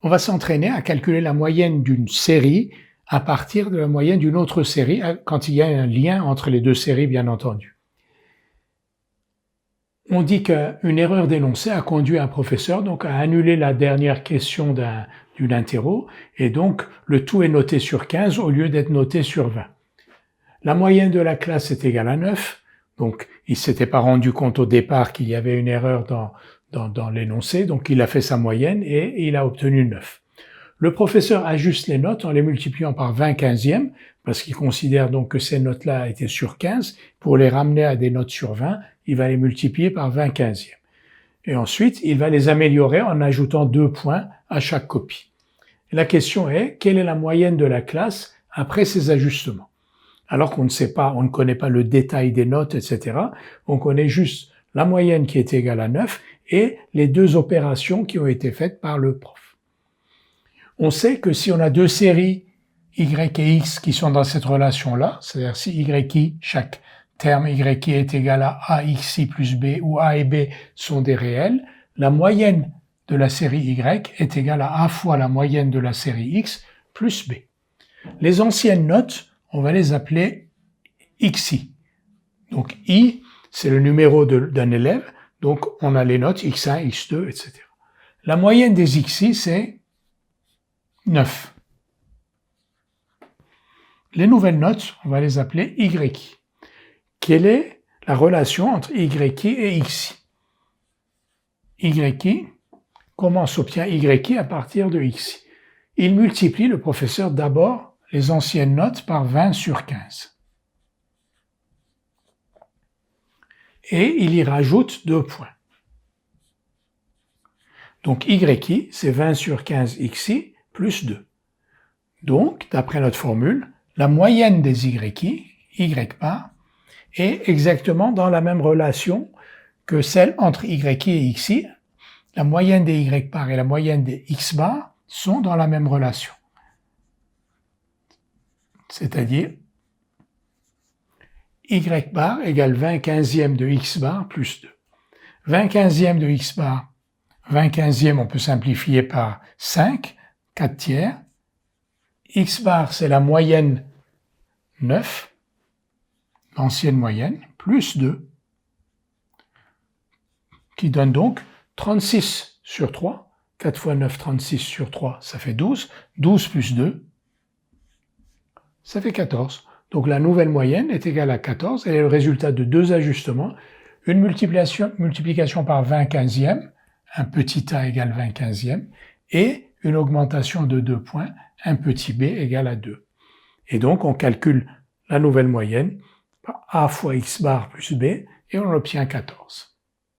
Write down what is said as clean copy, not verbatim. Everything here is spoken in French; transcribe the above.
On va s'entraîner à calculer la moyenne d'une série à partir de la moyenne d'une autre série, quand il y a un lien entre les deux séries, bien entendu. On dit qu'une erreur d'énoncé a conduit un professeur donc à annuler la dernière question d'une interro, et donc le tout est noté sur 15 au lieu d'être noté sur 20. La moyenne de la classe est égale à 9, donc il ne s'était pas rendu compte au départ qu'il y avait une erreur dans l'énoncé, donc il a fait sa moyenne et il a obtenu 9. Le professeur ajuste les notes en les multipliant par 20 quinzièmes, parce qu'il considère donc que ces notes-là étaient sur 15. Pour les ramener à des notes sur 20, il va les multiplier par 20 quinzièmes. Et ensuite, il va les améliorer en ajoutant 2 points à chaque copie. La question est, quelle est la moyenne de la classe après ces ajustements? Alors qu'on ne sait pas, on ne connaît pas le détail des notes, etc. On connaît juste la moyenne qui est égale à 9 et les deux opérations qui ont été faites par le prof. On sait que si on a deux séries y et x qui sont dans cette relation-là, c'est-à-dire si y, chaque terme y est égal à axi plus b, où a et b sont des réels, la moyenne de la série y est égale à a fois la moyenne de la série x plus b. Les anciennes notes, on va les appeler xi. Donc i, c'est le numéro d'un élève, donc on a les notes x1, x2, etc. La moyenne des xi, c'est 9. Les nouvelles notes, on va les appeler YI. Quelle est la relation entre YI et XI? YI, comment s'obtient YI à partir de XI? Il multiplie, le professeur, d'abord les anciennes notes par 20 sur 15. Et il y rajoute 2 points. Donc YI, c'est 20 sur 15 XI plus 2. Donc, d'après notre formule, la moyenne des YI, Y bar, est exactement dans la même relation que celle entre YI et XI. La moyenne des Y bar et la moyenne des X bar sont dans la même relation. C'est-à-dire Y bar égale 20 quinzièmes de X bar plus 2. 20 quinzièmes de X bar, 20 quinzièmes, on peut simplifier par 5, 4 tiers. X bar, c'est la moyenne 9, l'ancienne moyenne, plus 2, qui donne donc 36 sur 3. 4 fois 9, 36 sur 3, ça fait 12. 12 plus 2, ça fait 14. Donc la nouvelle moyenne est égale à 14. Elle est le résultat de deux ajustements. Une multiplication par 20 quinzièmes, un petit a égale 20 quinzièmes, et une augmentation de 2 points, un petit b égale à 2. Et donc on calcule la nouvelle moyenne par a fois x bar plus b, et on obtient 14.